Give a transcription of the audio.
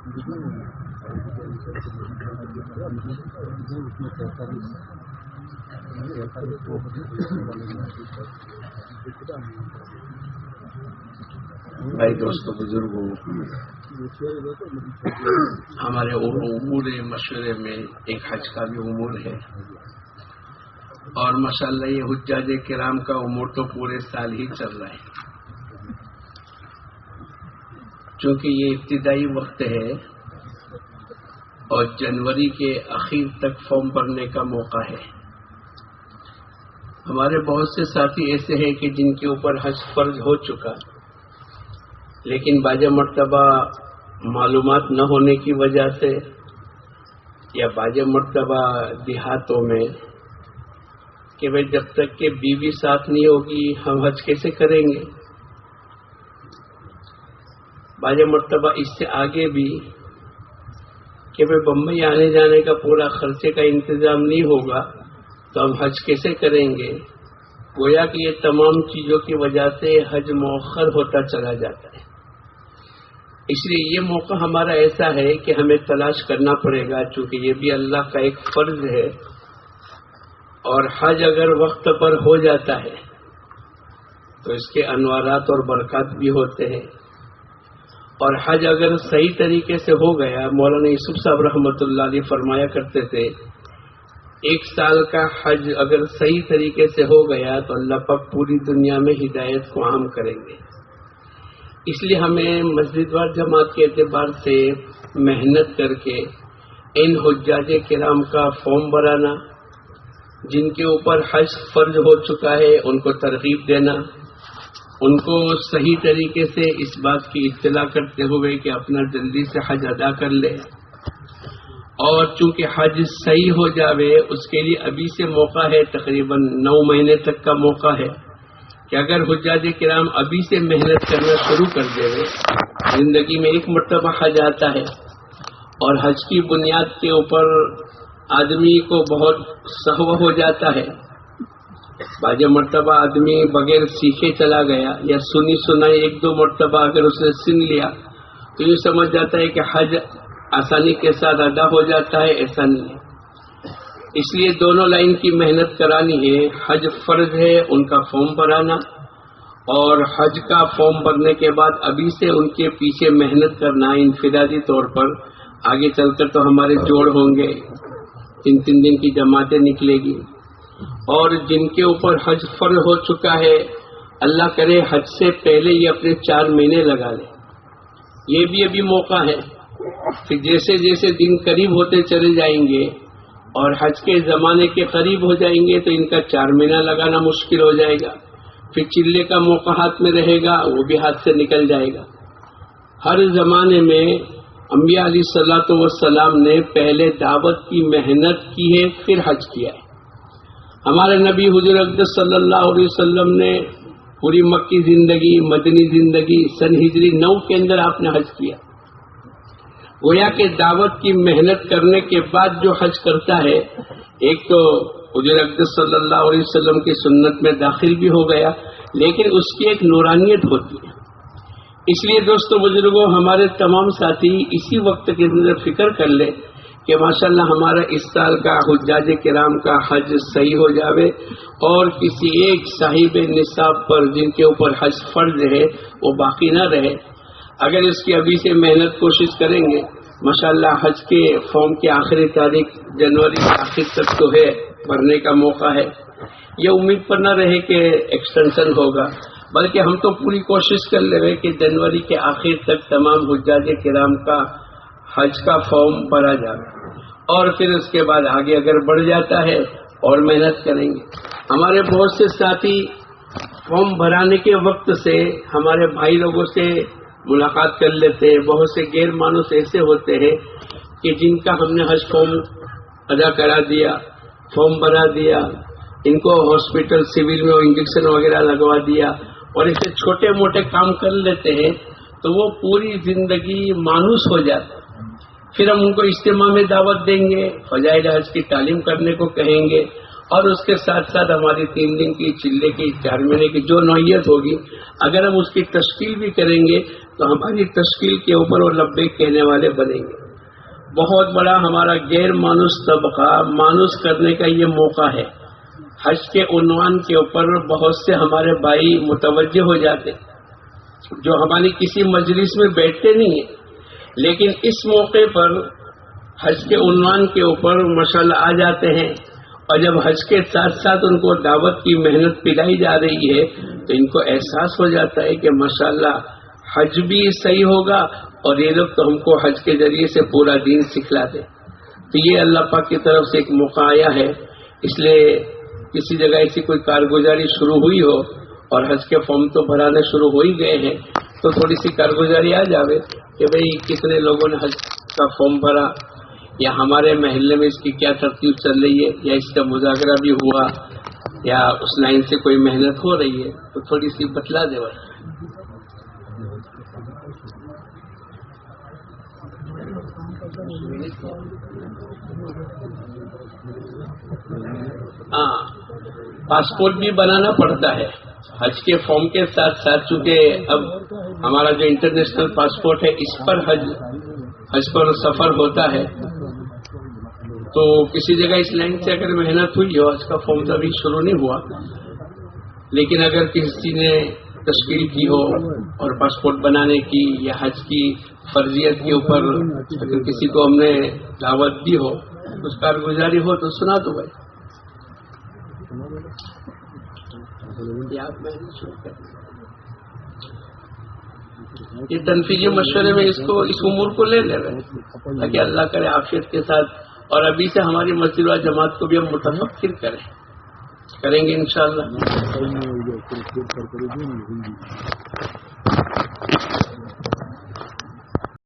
بھائی دوستوں بزرگوں، ہمارے امور مشورے میں ایک حج کا بھی امور ہے، اور ماشاءاللہ یہ حجاج کرام کا امور تو پورے سال ہی چل رہا ہے، چونکہ یہ ابتدائی وقت ہے اور جنوری کے اخیر تک فارم بھرنے کا موقع ہے۔ ہمارے بہت سے ساتھی ایسے ہیں کہ جن کے اوپر حج فرض ہو چکا، لیکن بعض مرتبہ معلومات نہ ہونے کی وجہ سے یا بعض مرتبہ دیہاتوں میں کہ بھئی جب تک کہ بیوی ساتھ نہیں ہوگی ہم حج کیسے کریں گے، بعض مرتبہ اس سے آگے بھی کہ بھئی بمبئی آنے جانے کا پورا خرچے کا انتظام نہیں ہوگا تو ہم حج کیسے کریں گے۔ گویا کہ یہ تمام چیزوں کی وجہ سے حج مؤخر ہوتا چلا جاتا ہے۔ اس لیے یہ موقع ہمارا ایسا ہے کہ ہمیں تلاش کرنا پڑے گا، چونکہ یہ بھی اللہ کا ایک فرض ہے، اور حج اگر وقت پر ہو جاتا ہے تو اس کے انوارات اور برکات بھی ہوتے ہیں، اور حج اگر صحیح طریقے سے ہو گیا، مولانا یوسف صاحب رحمۃ اللہ علیہ فرمایا کرتے تھے ایک سال کا حج اگر صحیح طریقے سے ہو گیا تو اللہ پاک پوری دنیا میں ہدایت کو عام کریں گے۔ اس لیے ہمیں مسجد وار جماعت کے اعتبار سے محنت کر کے ان حجاج کرام کا فارم بھرانا، جن کے اوپر حج فرض ہو چکا ہے ان کو ترغیب دینا، ان کو صحیح طریقے سے اس بات کی اطلاع کرتے ہوئے کہ اپنا جلدی سے حج ادا کر لے، اور چونکہ حج صحیح ہو جاوے اس کے لیے ابھی سے موقع ہے، تقریباً 9 مہینے تک کا موقع ہے کہ اگر حجاج کرام ابھی سے محنت کرنا شروع کر دے، زندگی میں ایک مرتبہ حج آتا ہے، اور حج کی بنیاد کے اوپر آدمی کو بہت سہو ہو جاتا ہے۔ بعض مرتبہ آدمی بغیر سیکھے چلا گیا یا سنی سنائی 1-2 مرتبہ اگر اس نے سن لیا تو یہ سمجھ جاتا ہے کہ حج آسانی کے ساتھ ادا ہو جاتا ہے، ایسا نہیں ہے۔ اس لیے دونوں لائن کی محنت کرانی ہے، حج فرض ہے ان کا فارم بھرانا، اور حج کا فارم بھرنے کے بعد ابھی سے ان کے پیچھے محنت کرنا انفرادی طور پر۔ آگے چل کر تو ہمارے جوڑ ہوں گے، 3 دن کی جماعتیں نکلے گی، اور جن کے اوپر حج فرض ہو چکا ہے اللہ کرے حج سے پہلے یہ اپنے 4 مہینے لگا لے، یہ بھی ابھی موقع ہے۔ پھر جیسے جیسے دن قریب ہوتے چلے جائیں گے اور حج کے زمانے کے قریب ہو جائیں گے تو ان کا 4 مہینہ لگانا مشکل ہو جائے گا، پھر چلے کا موقع ہاتھ میں رہے گا وہ بھی ہاتھ سے نکل جائے گا۔ ہر زمانے میں انبیاء علیہ الصلوۃ والسلام نے پہلے دعوت کی محنت کی ہے پھر حج کیا ہے۔ ہمارے نبی حضور اقدس صلی اللہ علیہ وسلم نے پوری مکی زندگی، مدنی زندگی سن ہجری 9 کے اندر آپ نے حج کیا۔ گویا کہ دعوت کی محنت کرنے کے بعد جو حج کرتا ہے، ایک تو حضور اقدس صلی اللہ علیہ وسلم کی سنت میں داخل بھی ہو گیا، لیکن اس کی ایک نورانیت ہوتی ہے۔ اس لیے دوستو بزرگوں، ہمارے تمام ساتھی اسی وقت کے اندر فکر کر لے کہ ماشاءاللہ ہمارا اس سال کا حجاج کرام کا حج صحیح ہو جاوے، اور کسی ایک صاحب نصاب پر جن کے اوپر حج فرض ہے وہ باقی نہ رہے۔ اگر اس کی ابھی سے محنت کوشش کریں گے، ماشاءاللہ حج کے فارم کی آخری تاریخ جنوری کے آخر تک تو ہے، بھرنے کا موقع ہے۔ یہ امید پر نہ رہے کہ ایکسٹینشن ہوگا، بلکہ ہم تو پوری کوشش کر لیں کہ جنوری کے آخر تک تمام حجاج کرام کا حج کا فارم بھرا جائے، اور پھر اس کے بعد آگے اگر بڑھ جاتا ہے اور محنت کریں گے۔ ہمارے بہت سے ساتھی فارم بھرانے کے وقت سے ہمارے بھائی لوگوں سے ملاقات کر لیتے ہیں۔ بہت سے غیر مانوس ایسے ہوتے ہیں کہ جن کا ہم نے حج فارم ادا کرا دیا، فارم بھرا دیا، ان کو ہاسپٹل سول میں انجیکشن وغیرہ لگوا دیا، اور اسے چھوٹے موٹے کام کر لیتے ہیں تو وہ پوری زندگی مانوس ہو جاتا ہے۔ پھر ہم ان کو اجتماع میں دعوت دیں گے، فضائل حج کی تعلیم کرنے کو کہیں گے، اور اس کے ساتھ ساتھ ہماری 3 دن کی، چلے کی، 4 مہینے کی جو نوعیت ہوگی، اگر ہم اس کی تشکیل بھی کریں گے تو ہماری تشکیل کے اوپر وہ لبیک کہنے والے بنیں گے. بہت بڑا ہمارا غیر مانوس طبقہ مانوس کرنے کا یہ موقع ہے. حج کے عنوان کے اوپر بہت سے ہمارے بھائی متوجہ ہو جاتے جو ہماری کسی مجلس میں بیٹھتے نہیں ہیں، لیکن اس موقع پر حج کے عنوان کے اوپر ماشاءاللہ آ جاتے ہیں. اور جب حج کے ساتھ ساتھ ان کو دعوت کی محنت پلائی جا رہی ہے تو ان کو احساس ہو جاتا ہے کہ ماشاءاللہ حج بھی صحیح ہوگا اور یہ لوگ تو ہم کو حج کے ذریعے سے پورا دین سکھلا دیں. تو یہ اللہ پاک کی طرف سے ایک موقع آیا ہے. اس لیے کسی جگہ ایسی کوئی کارگزاری شروع ہوئی ہو اور حج کے فارم تو بھرانے شروع ہو ہی گئے ہیں تو تھوڑی سی کارگزاری آ جاوے کہ بھئی کتنے لوگوں نے حج کا فارم بھرا، یا ہمارے محلے میں اس کی کیا ترتیب چل رہی ہے، یا اس کا مذاکرہ بھی ہوا، یا اس لائن سے کوئی محنت ہو رہی ہے تو تھوڑی سی بتلا دے بھائی. ہاں، پاسپورٹ بھی بنانا پڑتا ہے حج کے فارم کے ساتھ ساتھ، چونکہ اب ہمارا جو انٹرنیشنل پاسپورٹ ہے اس پر حج پر سفر ہوتا ہے. تو کسی جگہ اس لائن سے اگر محنت ہوئی ہو، حج کا فارم تو ابھی شروع نہیں ہوا، لیکن اگر کسی نے تشکیل کی ہو اور پاسپورٹ بنانے کی یا حج کی فرضیت کے اوپر اگر کسی کو ہم نے دعوت دی ہو، کچھ کارگزاری ہو تو سنا دو بھائی. یہ تنفیذی مشورے میں اس امور کو لے لے رہے تاکہ اللہ کرے عافیت کے ساتھ، اور ابھی سے ہماری مسجد و جماعت کو بھی ہم متفکر کریں گے انشاءاللہ.